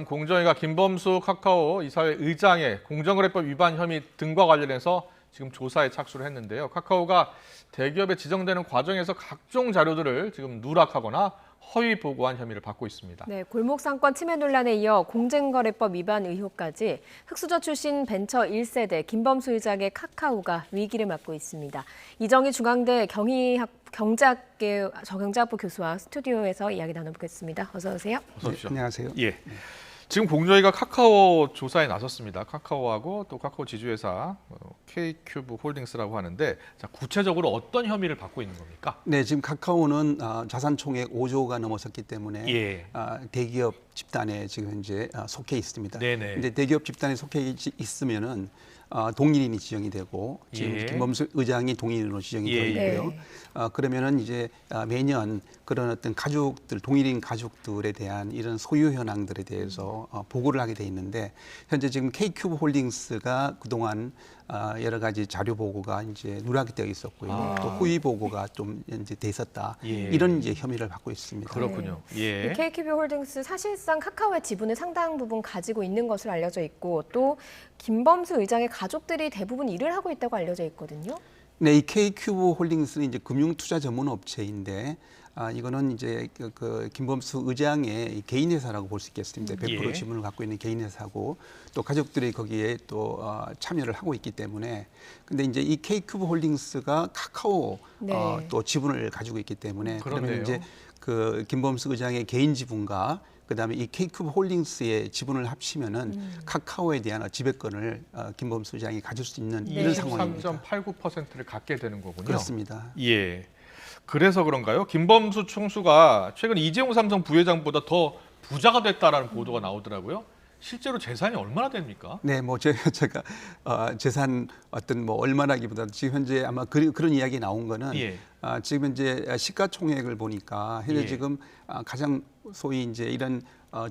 공정위가 김범수 카카오 이사회 의장의 공정거래법 위반 혐의 등과 관련해서 지금 조사에 착수를 했는데요. 카카오가 대기업에 지정되는 과정에서 각종 자료들을 지금 누락하거나 허위 보고한 혐의를 받고 있습니다. 네, 골목상권 침해 논란에 이어 공정거래법 위반 의혹까지 흑수저 출신 벤처 1세대 김범수 의장의 카카오가 위기를 맞고 있습니다. 이정희 중앙대 경제학부 교수와 스튜디오에서 이야기 나눠보겠습니다. 어서 오세요. 어서 오십시오. 네, 안녕하세요. 예. 지금 공정위가 카카오 조사에 나섰습니다. 카카오하고 또 카카오 지주회사 K큐브 홀딩스라고 하는데, 자, 구체적으로 어떤 혐의를 받고 있는 겁니까? 네, 지금 카카오는 자산 총액 5조가 넘어섰기 때문에 예. 대기업 집단에 지금 현재 속해 있습니다. 네네. 근데 대기업 집단에 속해 있으면은 동일인이 지정이 되고 지금 예. 김범수 의장이 동일인으로 지정이 예, 되어 예. 있고요. 그러면은 이제 매년 그런 어떤 가족들, 동일인 가족들에 대한 이런 소유 현황들에 대해서 보고를 하게 돼 있는데, 현재 지금 K큐브 홀딩스가 그동안 여러 가지 자료 보고가 이제 누락이 되어 있었고요. 또 후위 보고가 좀 이제 돼 있었다. 예. 이런 이제 혐의를 받고 있습니다. 그렇군요. 예. KQB 홀딩스 사실상 카카오의 지분을 상당 부분 가지고 있는 것으로 알려져 있고, 또 김범수 의장의 가족들이 대부분 일을 하고 있다고 알려져 있거든요. 네, 이 K큐브 홀딩스는 이제 금융투자 전문 업체인데, 이거는 이제 그 김범수 의장의 개인 회사라고 볼 수 있겠습니다. 100% 예. 지분을 갖고 있는 개인 회사고, 또 가족들이 거기에 또 참여를 하고 있기 때문에, 근데 이제 이 K큐브 홀딩스가 카카오 네. 또 지분을 가지고 있기 때문에, 그렇네요. 그러면 이제 그 김범수 의장의 개인 지분과 그다음에 이 K큐브 홀딩스의 지분을 합치면은 카카오에 대한 지배권을 김범수 의장이 가질 수 있는 네. 이런 상황입니다. 23.89%를 갖게 되는 거군요. 그렇습니다. 예. 그래서 그런가요? 김범수 총수가 최근 이재용 삼성 부회장보다 더 부자가 됐다라는 보도가 나오더라고요. 실제로 재산이 얼마나 됩니까? 네, 뭐 제가 재산 어떤 뭐 얼마나기보다 지금 현재 아마 그런 이야기 나온 거는 예. 지금 현재 시가총액을 보니까 현재 예. 지금 가장 소위 이제 이런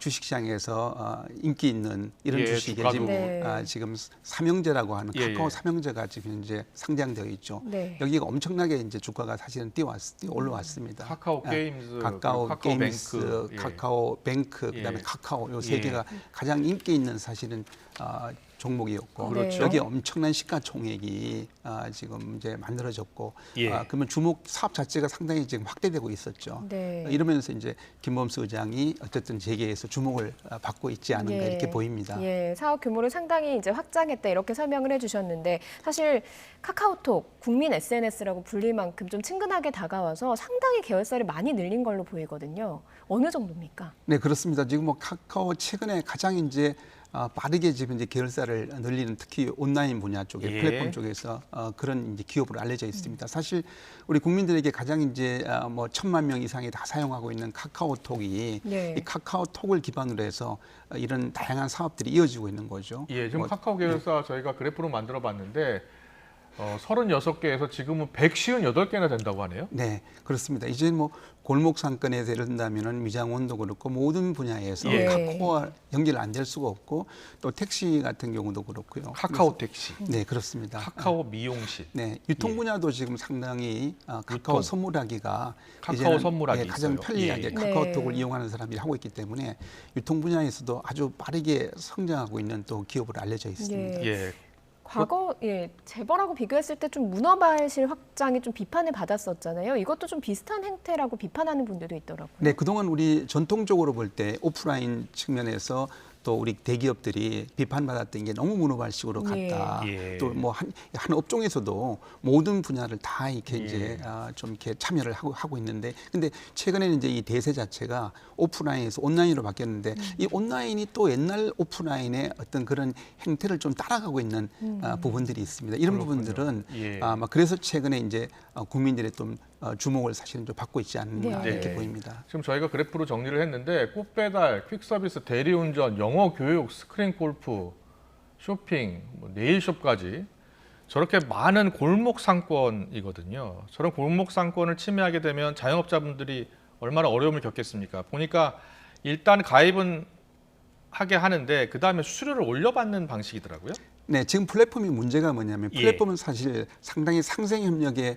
주식시장에서 인기 있는 이런 예, 주식이 주가도. 지금 네. 지금 삼형제라고 하는 예, 카카오 예. 삼형제가 지금 현재 상장되어 있죠. 네. 여기가 엄청나게 이제 주가가 사실은 올라왔습니다. 카카오 아, 게임즈, 카카오 카카오 게임스, 뱅크, 예. 카카오 뱅크, 그다음에 예. 카카오 요 세 예. 개가 가장 인기 있는 사실은 종목이었고, 그렇죠. 여기에 엄청난 시가총액이 지금 이제 만들어졌고, 예. 그러면 주목 사업 자체가 상당히 지금 확대되고 있었죠. 네. 이러면서 이제 김범수 의장이 어쨌든 재계에서 주목을 받고 있지 않은가 예. 이렇게 보입니다. 예, 사업 규모를 상당히 이제 확장했다 이렇게 설명을 해주셨는데, 사실 카카오톡 국민 SNS라고 불릴 만큼 좀 친근하게 다가와서 상당히 계열사를 많이 늘린 걸로 보이거든요. 어느 정도입니까? 네, 그렇습니다. 지금 뭐 카카오 최근에 가장 이제 빠르게 지금 이제 계열사를 늘리는, 특히 온라인 분야 쪽에 예. 플랫폼 쪽에서 그런 이제 기업으로 알려져 있습니다. 사실 우리 국민들에게 가장 이제 뭐 1,000만 명 이상이 다 사용하고 있는 카카오톡이 네. 이 카카오톡을 기반으로 해서 이런 다양한 사업들이 이어지고 있는 거죠. 예, 지금 뭐, 카카오 계열사 저희가 그래프로 만들어 봤는데 36개에서 지금은 158개나 된다고 하네요. 네, 그렇습니다. 이제 뭐 골목 상권에 예를 든다면은 미장원도 그렇고 모든 분야에서 예. 카카오와 연결 안 될 수가 없고, 또 택시 같은 경우도 그렇고요. 카카오 택시, 네, 그렇습니다. 카카오 미용실. 네, 유통 분야도 지금 상당히 카카오 유통. 선물하기가 카카오 이제는, 선물하기 가장 있어요. 편리하게 예. 카카오톡을 네. 이용하는 사람들이 하고 있기 때문에 유통 분야에서도 아주 빠르게 성장하고 있는 또 기업으로 알려져 있습니다. 예. 예. 과거 재벌하고 비교했을 때 좀 문어발실 확장이 좀 비판을 받았었잖아요. 이것도 좀 비슷한 행태라고 비판하는 분들도 있더라고요. 네, 그동안 우리 전통적으로 볼 때 오프라인 측면에서 또 우리 대기업들이 비판받았던 게 너무 문어발식으로 갔다. 예. 또 뭐 한 업종에서도 모든 분야를 다 이렇게 예. 이제 좀 이렇게 참여를 하고 있는데, 근데 최근에는 이제 이 대세 자체가 오프라인에서 온라인으로 바뀌었는데, 이 온라인이 또 옛날 오프라인의 어떤 그런 행태를 좀 따라가고 있는 부분들이 있습니다. 이런 그렇군요. 부분들은 예. 아마 그래서 최근에 이제 국민들의 좀 주목을 사실은 좀 받고 있지 않나 네. 이렇게 보입니다. 지금 저희가 그래프로 정리를 했는데 꽃배달, 퀵서비스, 대리운전, 영어 교육, 스크린 골프, 쇼핑, 뭐 네일숍까지 저렇게 많은 골목 상권이거든요. 저런 골목 상권을 침해하게 되면 자영업자분들이 얼마나 어려움을 겪겠습니까? 보니까 일단 가입은 하게 하는데 그 다음에 수수료를 올려받는 방식이더라고요. 네, 지금 플랫폼이 문제가 뭐냐면 예. 플랫폼은 사실 상당히 상생 협력에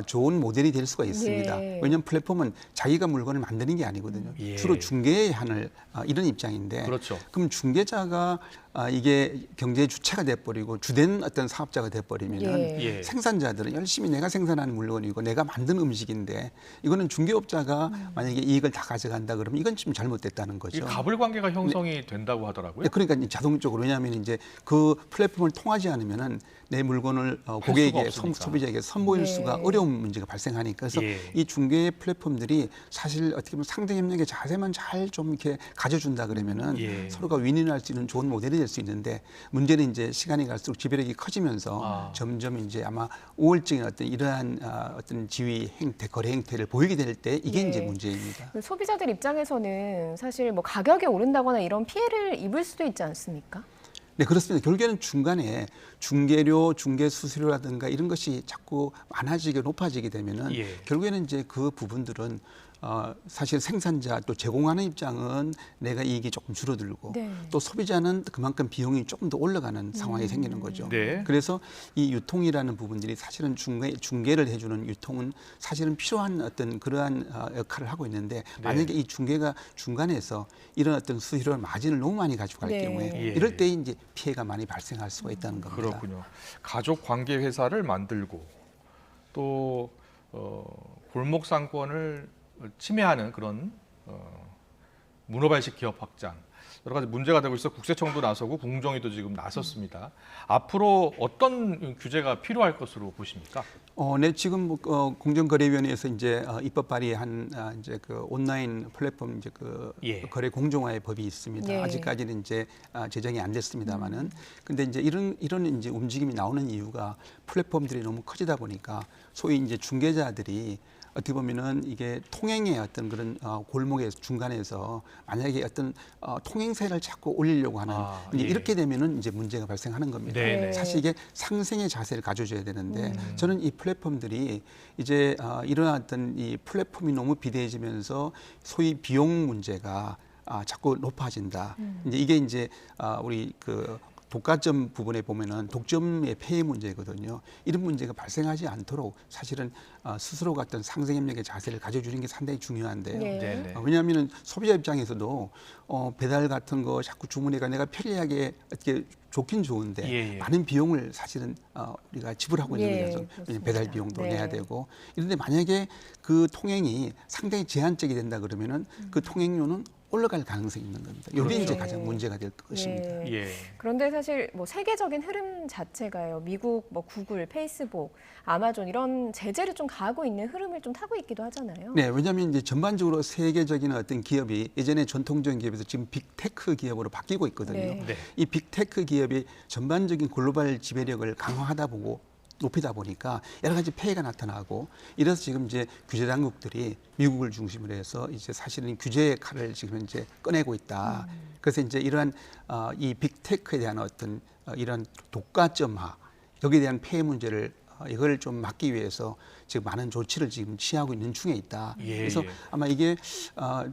좋은 모델이 될 수가 있습니다. 네. 왜냐하면 플랫폼은 자기가 물건을 만드는 게 아니거든요. 예. 주로 중개에 하는 이런 입장인데 그렇죠. 그럼 중개자가 이게 경제의 주체가 돼버리고 주된 어떤 사업자가 돼버리면은 예. 예. 생산자들은 열심히 내가 생산하는 물건이고 내가 만든 음식인데 이거는 중개업자가 만약에 이익을 다 가져간다 그러면 이건 좀 잘못됐다는 이 거죠. 갑을 관계가 형성이 된다고 하더라고요. 네, 그러니까 이제 자동적으로 왜냐하면 이제 그 플랫폼을 통하지 않으면은 내 물건을 고객에게 수가 없으니까. 소비자에게 선보일 네. 수가 어려운 문제가 발생하니까 그래서 예. 이 중개 플랫폼들이 사실 어떻게 보면 상대 협력의 자세만 잘 좀 이렇게 가져준다 그러면은 예. 서로가 윈윈할 수 있는 좋은 모델이 될 수 있는데 문제는 이제 시간이 갈수록 지배력이 커지면서 점점 이제 아마 우월적인 어떤 이러한 어떤 지위 행태, 거래 행태를 보이게 될 때 이게 네. 이제 문제입니다. 그 소비자들 입장에서는 사실 뭐 가격이 오른다거나 이런 피해를 입을 수도 있지 않습니까? 네, 그렇습니다. 결국에는 중간에 중개료, 중개 수수료라든가 이런 것이 자꾸 많아지게 높아지게 되면은 예. 결국에는 이제 그 부분들은 사실 생산자 또 제공하는 입장은 내가 이익이 조금 줄어들고 네. 또 소비자는 그만큼 비용이 조금 더 올라가는 상황이 생기는 거죠. 네. 그래서 이 유통이라는 부분들이 사실은 중개를 해주는 유통은 사실은 필요한 어떤 그러한 역할을 하고 있는데 만약에 이 중개가 중간에서 이런 어떤 수수료 마진을 너무 많이 가지고 갈 네. 경우에 예. 이럴 때 이제 피해가 많이 발생할 수가 있다는 겁니다. 그렇군요. 가족 관계 회사를 만들고 또 골목 상권을 침해하는 그런 문어발식 기업 확장 여러 가지 문제가 되고 있어 국세청도 나서고 국무정의도 지금 나섰습니다. 앞으로 어떤 규제가 필요할 것으로 보십니까? 네, 지금 공정거래위원회에서 이제 입법 발의한 이제 그 온라인 플랫폼 이제 그 예. 거래 공정화의 법이 있습니다. 네. 아직까지는 이제 제정이 안 됐습니다만은, 근데 이제 이런 이제 움직임이 나오는 이유가 플랫폼들이 너무 커지다 보니까 소위 이제 중개자들이 어떻게 보면은 이게 통행의 어떤 그런 골목의 중간에서 만약에 어떤 통행세를 자꾸 올리려고 하는 이제 예. 이렇게 되면은 이제 문제가 발생하는 겁니다. 네네. 사실 이게 상생의 자세를 가져줘야 되는데 저는 이 플랫폼들이 이제 이러한 어떤 이 플랫폼이 너무 비대해지면서 소위 비용 문제가 자꾸 높아진다. 이제 이게 이제 우리 그 독과점 부분에 보면은 독점의 폐해 문제거든요. 이런 문제가 발생하지 않도록 사실은 스스로 같은 상생협력의 자세를 가져주는 게 상당히 중요한데요. 네. 네네. 왜냐하면 소비자 입장에서도 배달 같은 거 자꾸 주문해가 내가 편리하게 어떻게 좋긴 좋은데 예, 예. 많은 비용을 사실은 우리가 지불하고 있는 예, 거죠. 그렇습니다. 배달 비용도 네. 내야 되고 이런데 만약에 그 통행이 상당히 제한적이 된다 그러면은 그 통행료는 올라갈 가능성이 있는 겁니다. 이게 그렇죠. 이제 가장 문제가 될 것입니다. 네. 예. 그런데 사실 뭐 세계적인 흐름 자체가요. 미국, 뭐 구글, 페이스북, 아마존 이런 제재를 좀 가하고 있는 흐름을 좀 타고 있기도 하잖아요. 네, 왜냐하면 이제 전반적으로 세계적인 어떤 기업이 예전에 전통적인 기업에서 지금 빅테크 기업으로 바뀌고 있거든요. 네. 네. 이 빅테크 기업이 전반적인 글로벌 지배력을 강화하다 보고 높이다 보니까 여러 가지 폐해가 나타나고 이래서 지금 이제 규제 당국들이 미국을 중심으로 해서 이제 사실은 규제의 칼을 지금 이제 꺼내고 있다. 그래서 이제 이러한 이 빅테크에 대한 어떤 이런 독과점화 여기에 대한 폐해 문제를 이걸 좀 막기 위해서 지금 많은 조치를 지금 취하고 있는 중에 있다. 예, 그래서 예. 아마 이게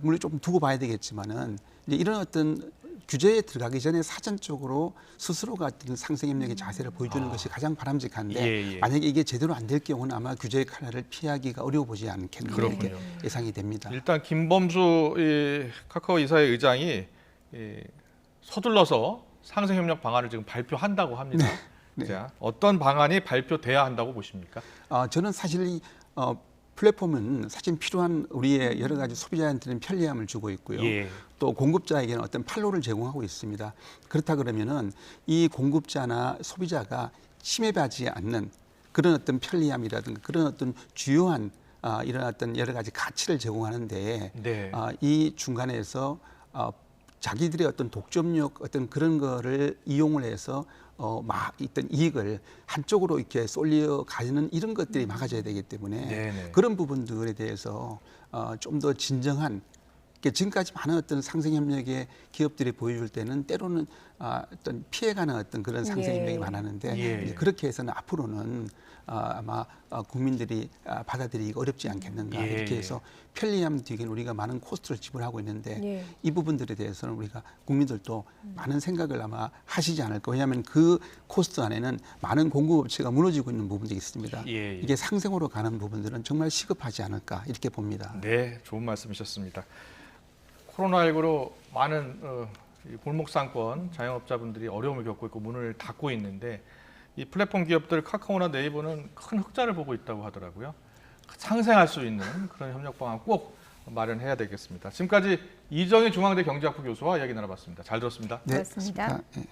물론 좀 두고 봐야 되겠지만은 이제 이런 어떤 규제에 들어가기 전에 사전적으로 스스로가 어떤 상생협력의 자세를 보여주는 것이 가장 바람직한데 예, 예. 만약에 이게 제대로 안 될 경우는 아마 규제의 칼날을 피하기가 어려워 보지 않겠나 이렇게 그렇군요. 예상이 됩니다. 일단 김범수 이 카카오 이사회 의장이 서둘러서 상생협력 방안을 지금 발표한다고 합니다. 네. 자, 어떤 방안이 발표돼야 한다고 보십니까? 저는 사실 이 플랫폼은 사실 필요한 우리의 여러 가지 소비자한테는 편리함을 주고 있고요. 예. 또 공급자에게는 어떤 판로를 제공하고 있습니다. 그렇다 그러면은 이 공급자나 소비자가 침해받지 않는 그런 어떤 편리함이라든가 그런 어떤 주요한 이런 어떤 여러 가지 가치를 제공하는데 네. 이 중간에서 자기들의 어떤 독점력 어떤 그런 거를 이용을 해서 막 있던 이익을 한쪽으로 이렇게 쏠려 가는 이런 것들이 막아져야 되기 때문에 네네. 그런 부분들에 대해서 좀 더 진정한 지금까지 많은 어떤 상생 협력의 기업들이 보여줄 때는 때로는 어떤 피해가는 어떤 그런 상생 협력이 많았는데 예. 이제 그렇게 해서는 앞으로는 아마 국민들이 받아들이기 어렵지 않겠는가 예. 이렇게 해서 편리함 뒤에 우리가 많은 코스트를 지불하고 있는데 예. 이 부분들에 대해서는 우리가 국민들도 많은 생각을 아마 하시지 않을까. 왜냐하면 그 코스트 안에는 많은 공급업체가 무너지고 있는 부분들이 있습니다. 예. 이게 상생으로 가는 부분들은 정말 시급하지 않을까 이렇게 봅니다. 네, 좋은 말씀이셨습니다. 코로나19로 많은 이 골목상권 자영업자분들이 어려움을 겪고 있고 문을 닫고 있는데 이 플랫폼 기업들 카카오나 네이버는 큰 흑자를 보고 있다고 하더라고요. 상생할 수 있는 그런 협력 방안 꼭 마련해야 되겠습니다. 지금까지 이정희 중앙대 경제학부 교수와 이야기 나눠봤습니다. 잘 들었습니다. 고맙습니다. 네.